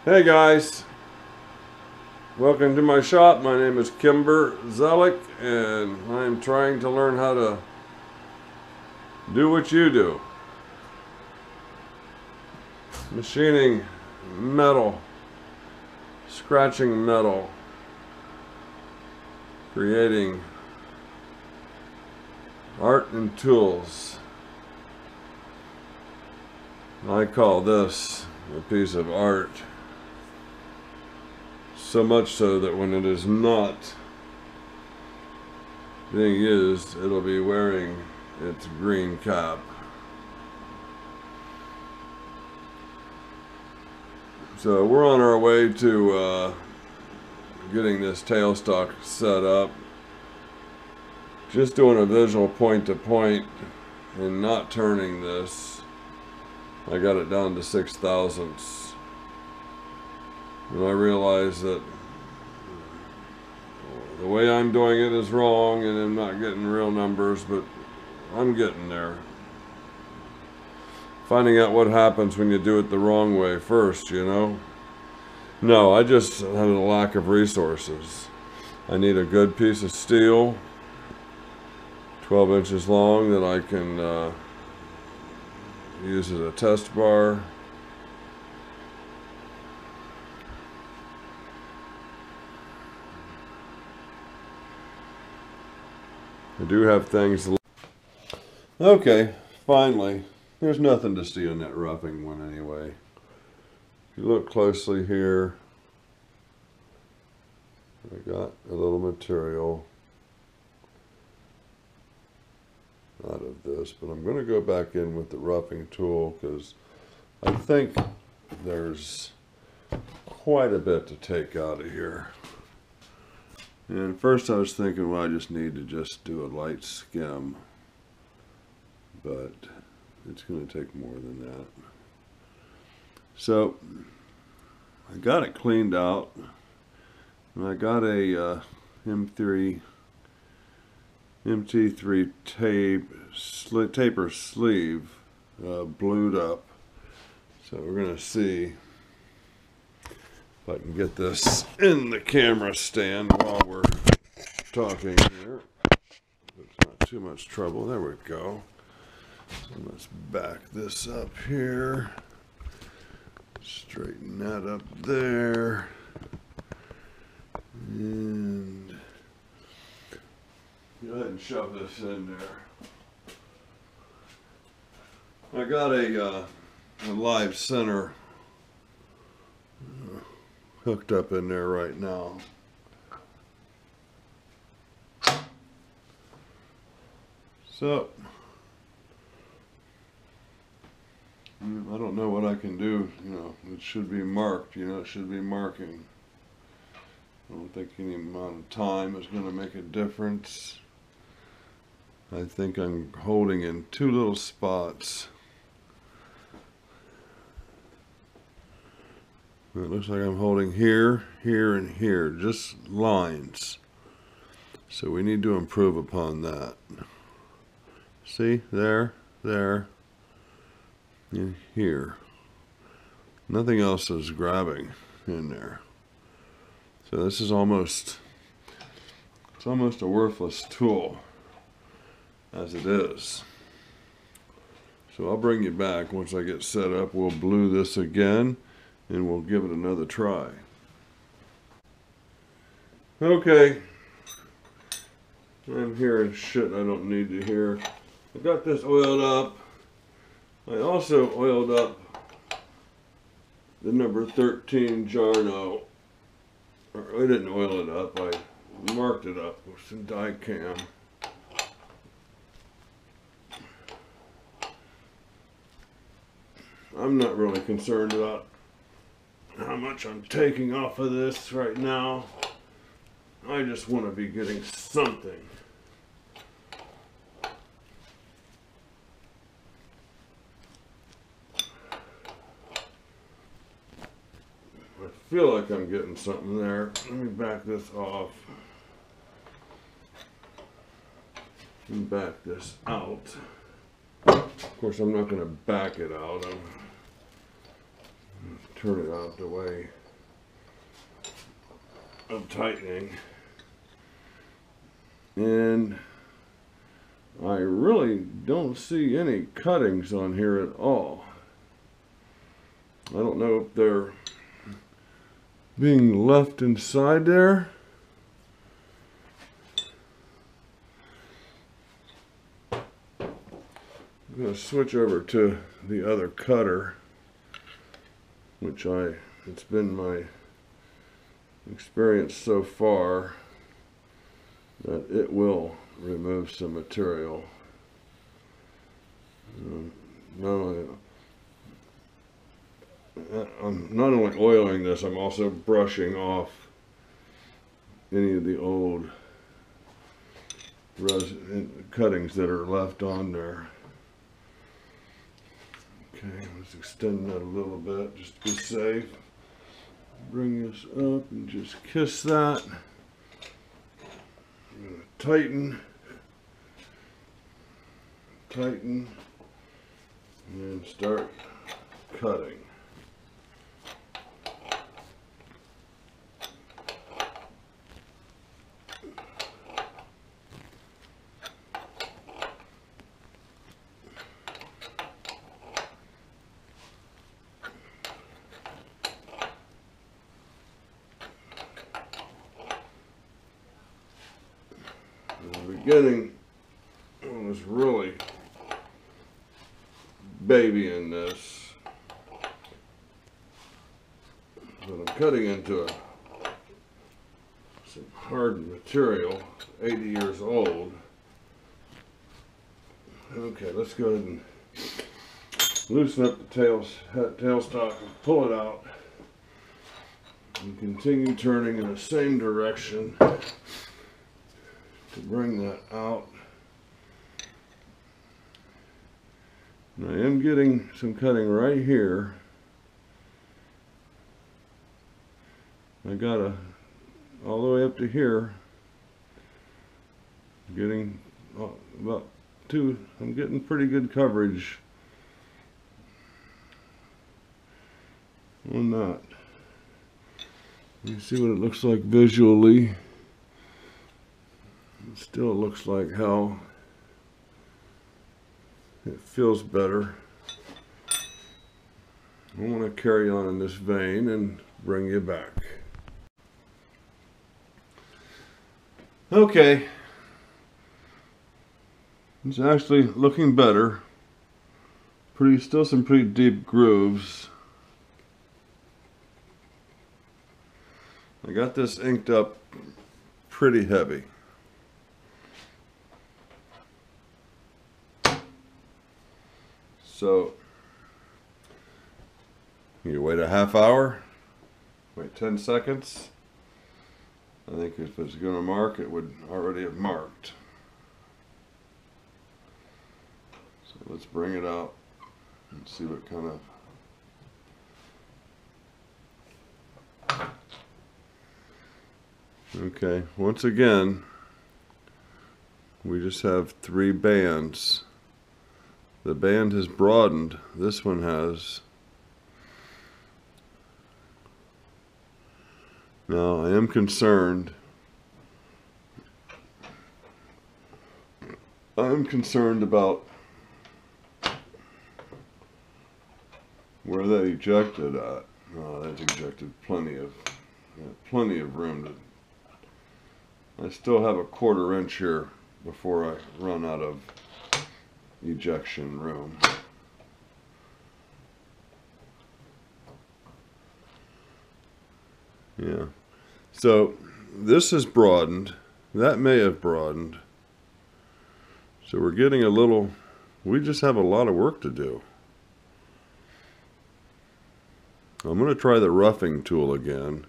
Hey guys, welcome to my shop. My name is Kimberzelik and I'm trying to learn how to do what you do. Machining metal, scratching metal, creating art and tools. I call this a piece of art. So much so that when it is not being used, it'll be wearing its green cap. So we're on our way to getting this tailstock set up. Just doing a visual point to point and not turning this. I got it down to 6 thousandths. And I realize that the way I'm doing it is wrong and I'm not getting real numbers, but I'm getting there. Finding out what happens when you do it the wrong way first, you know? No, I just have a lack of resources. I need a good piece of steel, 12 inches long, that I can use as a test bar. I do have things. Okay, finally. There's nothing to see on that roughing one anyway. If you look closely here, I got a little material out of this, but I'm going to go back in with the roughing tool because I think there's quite a bit to take out of here. And first I was thinking, well, I just need to just do a light skim, but it's going to take more than that. So I got it cleaned out, and I got a MT3 taper sleeve blued up. So we're going to see if I can get this in the camera stand while we're talking here. It's not too much trouble. There we go. So let's back this up here. Straighten that up there. And go ahead and shove this in there. I got a live center hooked up in there right now. So I don't know what I can do, you know, it should be marked, you know, it should be marking. I don't think any amount of time is going to make a difference. I think I'm holding in two little spots. It looks like I'm holding here, here, and here, just lines. So we need to improve upon that. See, there, there, and here. Nothing else is grabbing in there. So this is almost, it's almost a worthless tool as it is. So I'll bring you back once I get set up. We'll blue this again and we'll give it another try. Okay, I'm hearing shit I don't need to hear. I got this oiled up. I also oiled up the number 13 Jarno. I didn't oil it up, I marked it up with some die cam. I'm not really concerned about how much I'm taking off of this right now. I just want to be getting something. I feel like I'm getting something there. Let me back this off. And back this out. Of course, I'm not going to back it out. I'm turn it out the way of tightening. And I really don't see any cuttings on here at all. I don't know if they're being left inside there. I'm going to switch over to the other cutter, which it's been my experience so far that it will remove some material. I'm not only oiling this, I'm also brushing off any of the old cuttings that are left on there. Okay, let's extend that a little bit just to be safe. Bring this up and just kiss that. I'm going to tighten, and start cutting. In the beginning, I was really babying this, but I'm cutting into some hardened material, 80 years old. Okay, let's go ahead and loosen up the tailstock and pull it out, and continue turning in the same direction to bring that out. And I am getting some cutting right here. I got all the way up to here. Getting about two. I'm getting pretty good coverage on that. You see what it looks like visually. It still looks like hell. It feels better. I want to carry on in this vein and bring you back. Okay. It's actually looking better. Still some pretty deep grooves. I got this inked up pretty heavy. So you wait a half hour, wait 10 seconds. I think if it's going to mark, it would already have marked. So let's bring it out and see what kind of... Okay, once again, we just have 3 bands. The band has broadened. This one has. Now, I am concerned. I'm concerned about where that ejected at. Oh, that's ejected plenty of room to. I still have a 1/4 inch here before I run out of ejection room. Yeah. So this is broadened. That may have broadened. So we're getting a little, we just have a lot of work to do. I'm going to try the roughing tool again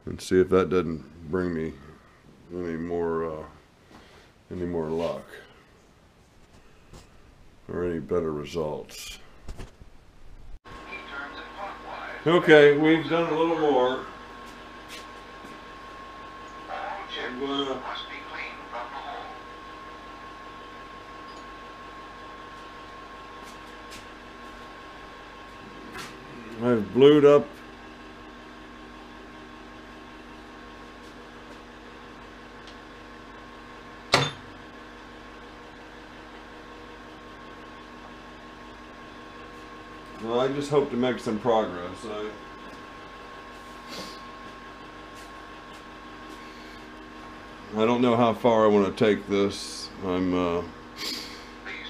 and see if that doesn't bring me any more luck or any better results. Okay, we've done a little more. I'm gonna I've blued up well, I just hope to make some progress. I don't know how far I want to take this. The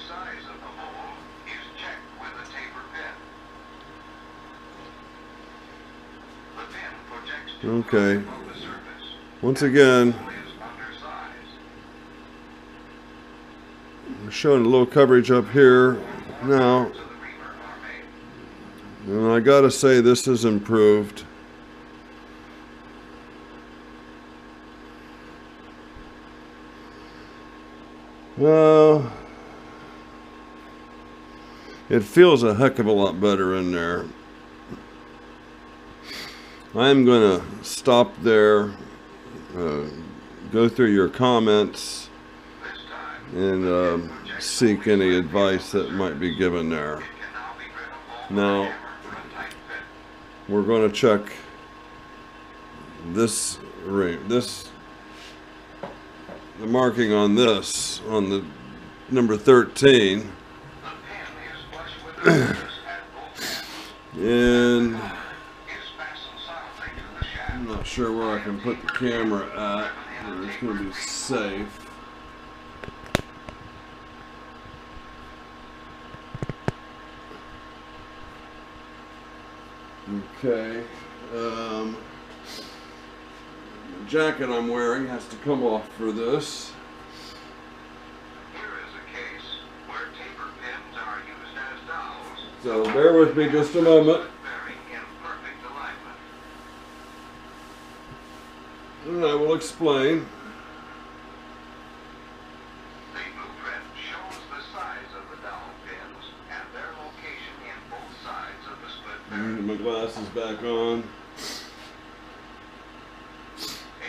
size of the hole is checked with a taper pin. The pin projects okay. Above the surface. Once again, I'm showing a little coverage up here now. And I gotta say, this is improved. Well, it feels a heck of a lot better in there. I'm gonna stop there, go through your comments, and seek any advice that might be given there. Now, we're going to check this ring, the marking on this, on the number 13, and I'm not sure where I can put the camera at, where it's going to be safe. Okay, the jacket I'm wearing has to come off for this. Here is a case where taper pins are used as dowels. So bear with me just a moment. And I will explain. The blueprint shows the size of the dowel pins and their location in both sides of the split bearing. My glasses back on.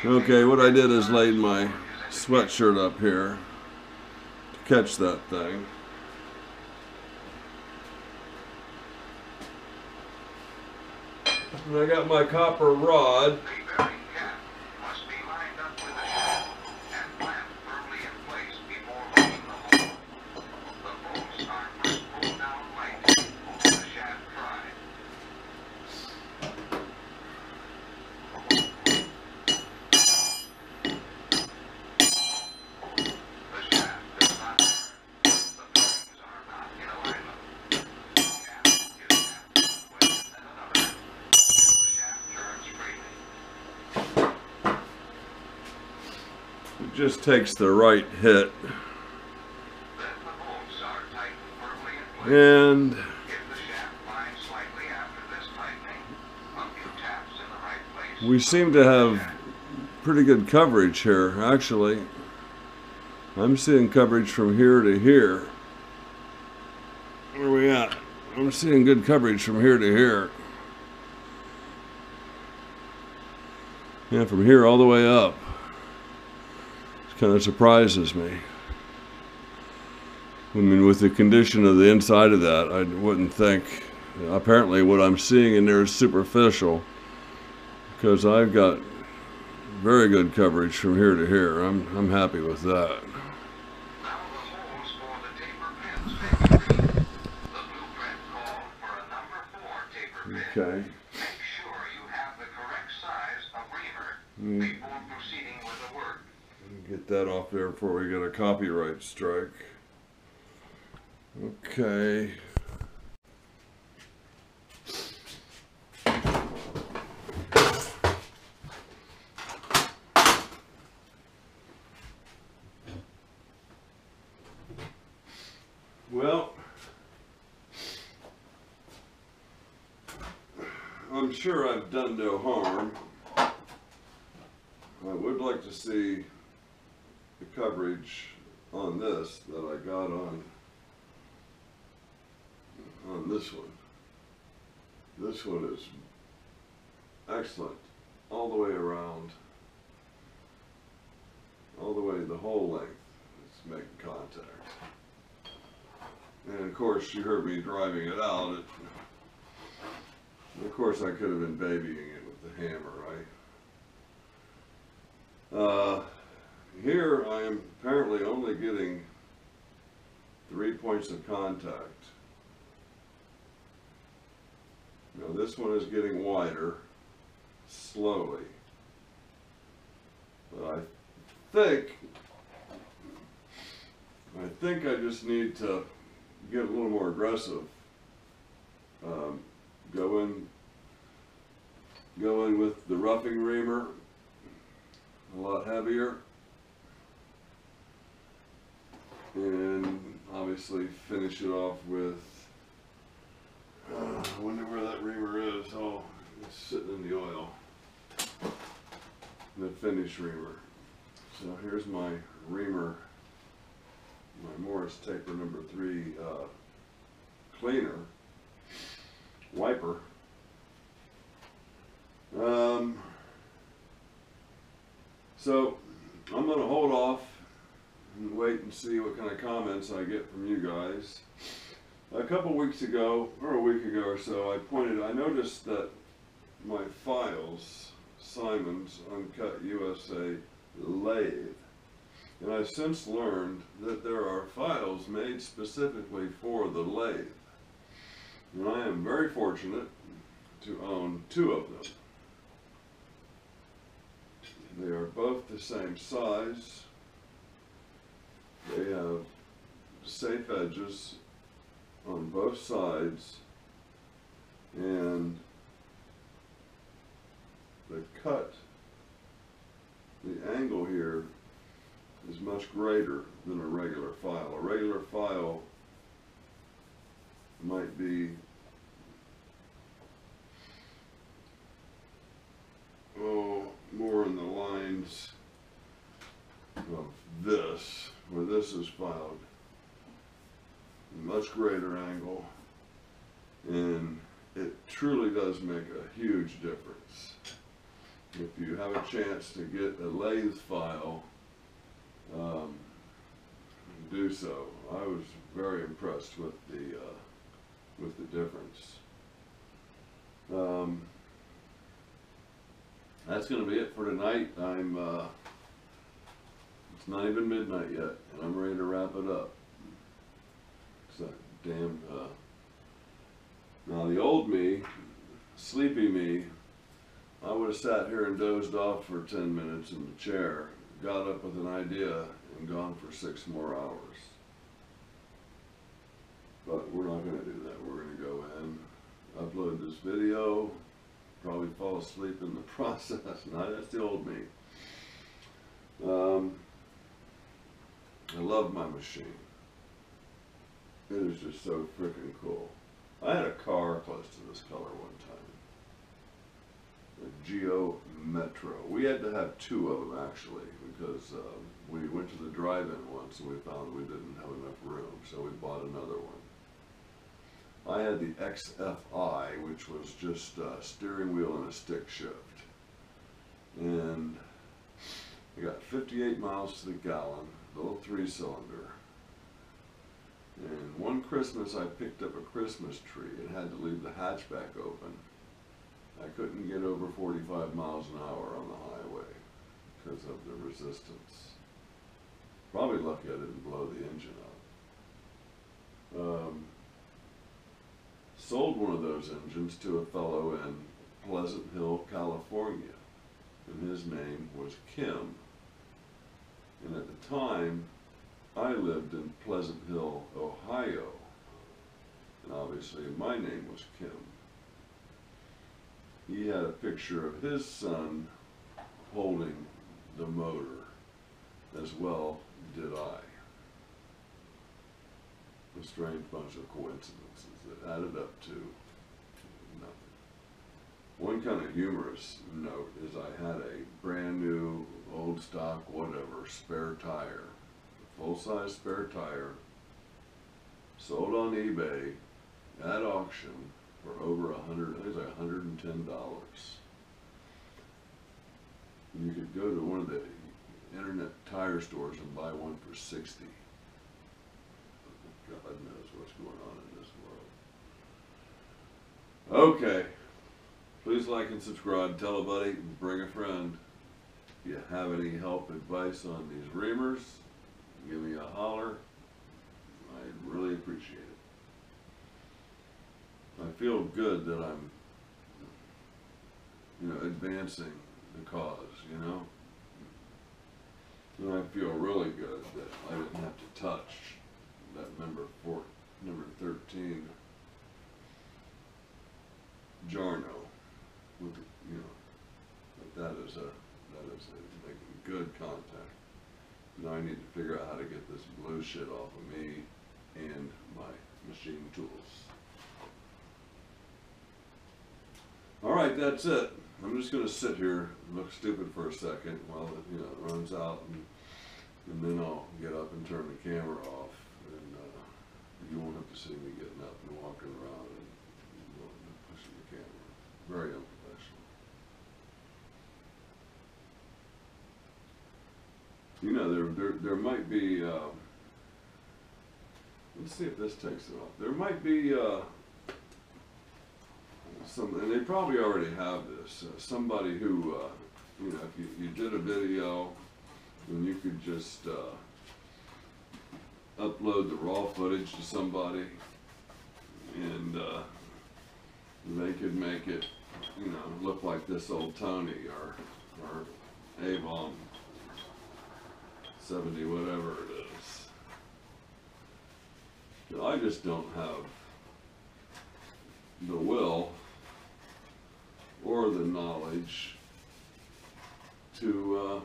Okay, what I did is laid my sweatshirt up here to catch that thing. And I got my copper rod. Just takes the right hit, and we seem to have pretty good coverage here. Actually, I'm seeing coverage from here to here. Where are we at? I'm seeing good coverage from here to here. Yeah, from here all the way up. Kind of surprises me. I mean, with the condition of the inside of that, I wouldn't think. Apparently what I'm seeing in there is superficial, because I've got very good coverage from here to here. I'm happy with that. Now the holes for the taper pins may be read. The blueprint called for a number 4 taper pin. Okay. Make sure you have the correct size of reamer before proceeding with the work. Get that off there before we get a copyright strike. Okay. Well, I'm sure I've done no harm. I would like to see the coverage on this that I got on this one. This one is excellent all the way around, all the way the whole length. It's making contact. And of course you heard me driving it out. Of course, I could have been babying it with the hammer, right? Here I am apparently only getting 3 points of contact. Now this one is getting wider, slowly. But I think I just need to get a little more aggressive. Go in with the roughing reamer, a lot heavier, and obviously finish it off with, I wonder where that reamer is. Oh, it's sitting in the oil. The finish reamer. So here's my reamer, my Morris Taper number 3 cleaner, wiper. So I'm going to hold off and wait and see what kind of comments I get from you guys. A couple weeks ago, or a week ago or so, I noticed that my files, Simon's Uncut USA lathe, and I've since learned that there are files made specifically for the lathe. And I am very fortunate to own 2 of them. They are both the same size. They have safe edges on both sides, and the cut, the angle here is much greater than a regular file. A regular file might be more in the lines of this, where this is filed. Much greater angle, and it truly does make a huge difference. If you have a chance to get a lathe file, do so. I was very impressed with the difference. That's going to be it for tonight. It's not even midnight yet, and I'm ready to wrap it up. So damn. Now the old me, sleepy me, I would have sat here and dozed off for 10 minutes in the chair, got up with an idea, and gone for 6 more hours. But we're not going to do that. We're going to go in, upload this video, probably fall asleep in the process. No, that's the old me. I love my machine. It is just so freaking cool. I had a car close to this color one time. A Geo Metro. We had to have 2 of them actually, because we went to the drive-in once and we found we didn't have enough room, so we bought another one. I had the XFI, which was just a steering wheel and a stick shift. And I got 58 miles to the gallon, little 3-cylinder. And one Christmas I picked up a Christmas tree and had to leave the hatchback open. I couldn't get over 45 miles an hour on the highway because of the resistance. Probably lucky I didn't blow the engine up. Sold one of those engines to a fellow in Pleasant Hill, California, and his name was Kim. And at the time, I lived in Pleasant Hill, Ohio, and obviously my name was Kim. He had a picture of his son holding the motor, as well did I. A strange bunch of coincidences that added up to nothing. One kind of humorous note is I had a brand new, old stock, whatever, spare tire. Full-size spare tire, sold on eBay at auction for over $100, I think it was like $110. You could go to one of the internet tire stores and buy one for $60. God knows what's going on in this world. Okay, Please like and subscribe. Tell a buddy. Bring a friend. If you have any help, advice on these reamers, give me a holler. I'd really appreciate it. I feel good that I'm, advancing the cause, And I feel really good that I didn't have to touch that number 13 Jarno with but that is making good contact. Now I need to figure out how to get this blue shit off of me and my machine tools. Alright, that's it. I'm just gonna sit here and look stupid for a second while it runs out, and then I'll get up and turn the camera off, and you won't have to see me getting up and walking around and pushing the camera. Very unprofessional. There might be, let's see if this takes it off. There might be and they probably already have this, somebody who, if you did a video, and you could just upload the raw footage to somebody, and they could make it, look like this old Tony or Avon 70, whatever it is. I just don't have the will or the knowledge to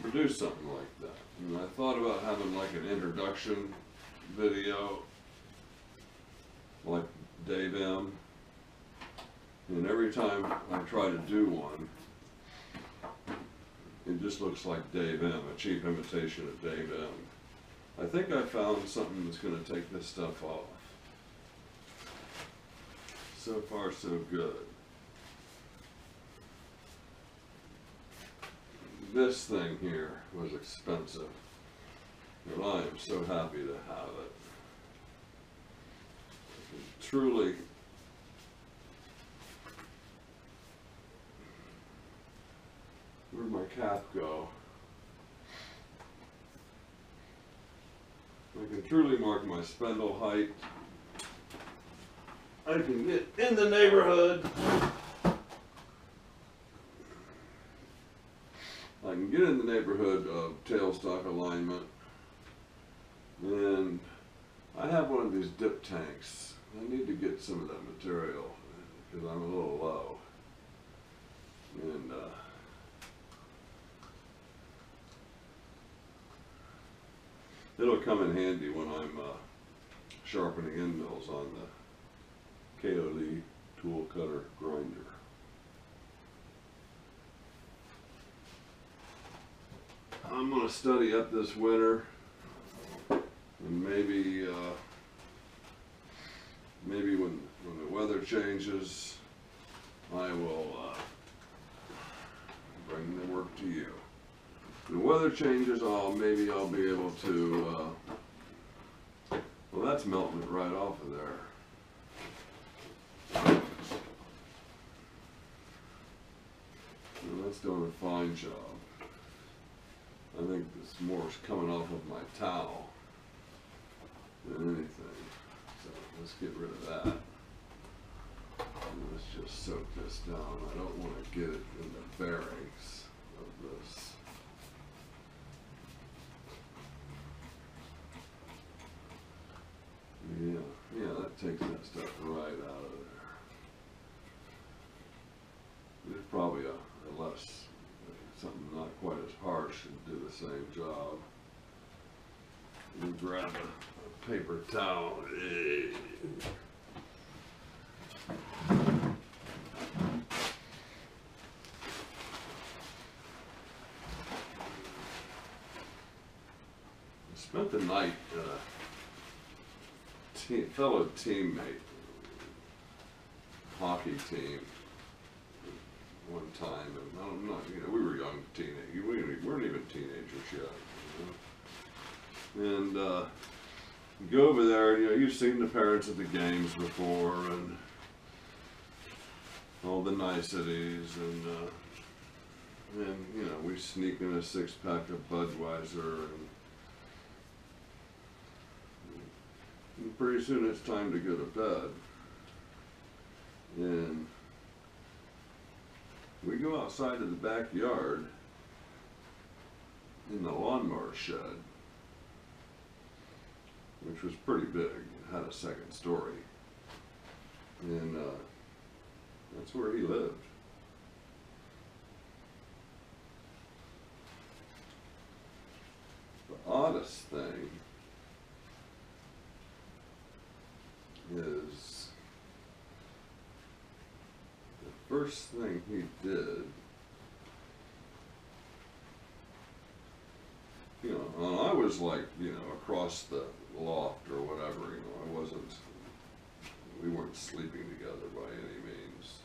produce something like that. And I thought about having like an introduction video like Dave M. And every time I try to do one, it just looks like Dave M, a cheap imitation of Dave M. I think I found something that's going to take this stuff off. So far, so good. This thing here was expensive, and I am so happy to have it. Truly, where'd my cap go? I can truly mark my spindle height. I can get in the neighborhood. I can get in the neighborhood of tailstock alignment. And I have one of these dip tanks. I need to get some of that material because I'm a little low. And it'll come in handy when I'm sharpening end mills on the KOD tool cutter grinder. I'm going to study up this winter, and maybe when the weather changes, I will bring the work to you. When the weather changes, maybe I'll be able to. Well, that's melting it right off of there. And that's doing a fine job. I think this more is coming off of my towel than anything. So let's get rid of that. And let's just soak this down. I don't want to get it in the bearings of this. Yeah, that takes that stuff right out of there. There's probably a less, something not quite as harsh and do the same job. And grab a paper towel. I spent the night fellow teammate, hockey team, one time, and I'm not, we were young teenagers, we weren't even teenagers yet, and you go over there, you've seen the parents at the games before, and all the niceties, and you know, we sneak in a 6-pack of Budweiser, and pretty soon it's time to go to bed. And we go outside to the backyard in the lawnmower shed, which was pretty big. It had a second story. And that's where he lived. The oddest thing is the first thing he did, you know, and I was like, you know, across the loft or whatever, you know, we weren't sleeping together by any means.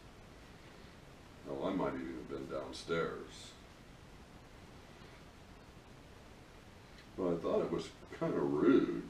Hell, I might even have been downstairs. But I thought it was kind of rude